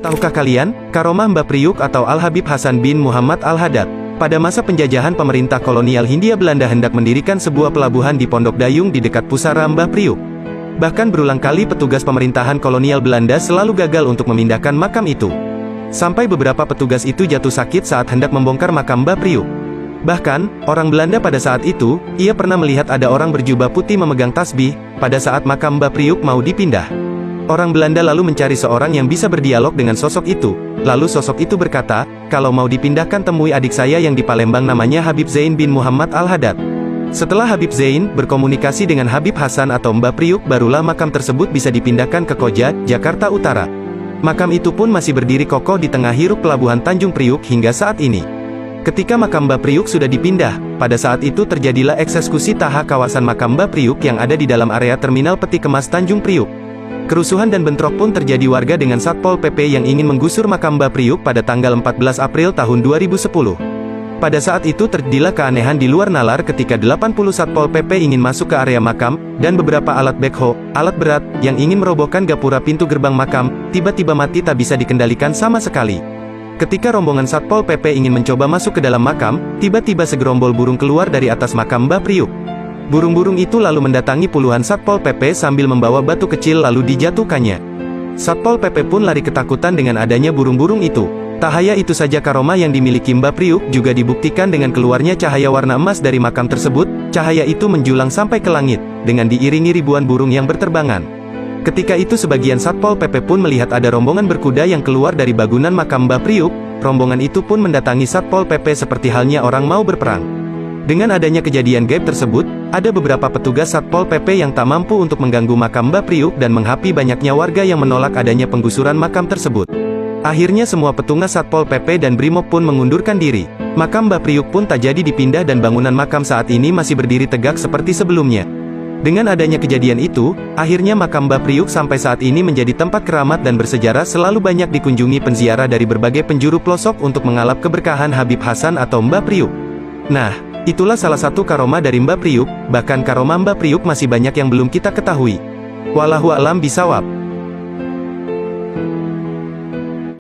Tahukah kalian, karomah Mbah Priuk atau Al-Habib Hasan bin Muhammad Al-Haddad? Pada masa penjajahan pemerintah kolonial Hindia Belanda hendak mendirikan sebuah pelabuhan di Pondok Dayung di dekat pusara Mbah Priuk. Bahkan berulang kali petugas pemerintahan kolonial Belanda selalu gagal untuk memindahkan makam itu. Sampai beberapa petugas itu jatuh sakit saat hendak membongkar makam Mbah Priuk. Bahkan, orang Belanda pada saat itu, ia pernah melihat ada orang berjubah putih memegang tasbih, pada saat makam Mbah Priuk mau dipindah. Orang Belanda lalu mencari seorang yang bisa berdialog dengan sosok itu. Lalu sosok itu berkata, kalau mau dipindahkan temui adik saya yang di Palembang namanya Habib Zain bin Muhammad Al-Haddad. Setelah Habib Zain berkomunikasi dengan Habib Hasan atau Mbah Priuk, barulah makam tersebut bisa dipindahkan ke Koja, Jakarta Utara. Makam itu pun masih berdiri kokoh di tengah hiruk pelabuhan Tanjung Priuk hingga saat ini. Ketika makam Mbah Priuk sudah dipindah, pada saat itu terjadilah eksekusi tahap kawasan makam Mbah Priuk yang ada di dalam area terminal peti kemas Tanjung Priuk. Kerusuhan dan bentrok pun terjadi warga dengan Satpol PP yang ingin menggusur makam Mbah Priuk pada tanggal 14 April tahun 2010. Pada saat itu terjadilah keanehan di luar nalar ketika 80 Satpol PP ingin masuk ke area makam, dan beberapa alat backhoe, alat berat, yang ingin merobohkan gapura pintu gerbang makam, tiba-tiba mati tak bisa dikendalikan sama sekali. Ketika rombongan Satpol PP ingin mencoba masuk ke dalam makam, tiba-tiba segerombol burung keluar dari atas makam Mbah Priuk. Burung-burung itu lalu mendatangi puluhan Satpol PP sambil membawa batu kecil lalu dijatuhkannya. Satpol PP pun lari ketakutan dengan adanya burung-burung itu. Tak hanya itu saja, karomah yang dimiliki Mbah Priuk juga dibuktikan dengan keluarnya cahaya warna emas dari makam tersebut. Cahaya itu menjulang sampai ke langit, dengan diiringi ribuan burung yang berterbangan. Ketika itu sebagian Satpol PP pun melihat ada rombongan berkuda yang keluar dari bangunan makam Mbah Priuk. Rombongan itu pun mendatangi Satpol PP seperti halnya orang mau berperang. Dengan adanya kejadian gaib tersebut, ada beberapa petugas Satpol PP yang tak mampu untuk mengganggu makam Mbah Priuk dan menghapi banyaknya warga yang menolak adanya penggusuran makam tersebut. Akhirnya semua petugas Satpol PP dan Brimob pun mengundurkan diri. Makam Mbah Priuk pun tak jadi dipindah dan bangunan makam saat ini masih berdiri tegak seperti sebelumnya. Dengan adanya kejadian itu, akhirnya makam Mbah Priuk sampai saat ini menjadi tempat keramat dan bersejarah, selalu banyak dikunjungi penziarah dari berbagai penjuru pelosok untuk mengalap keberkahan Habib Hasan atau Mbah Priuk. Nah, itulah salah satu karomah dari Mbah Priuk. Bahkan karomah Mbah Priuk masih banyak yang belum kita ketahui. Wallahu a'lam bishawab.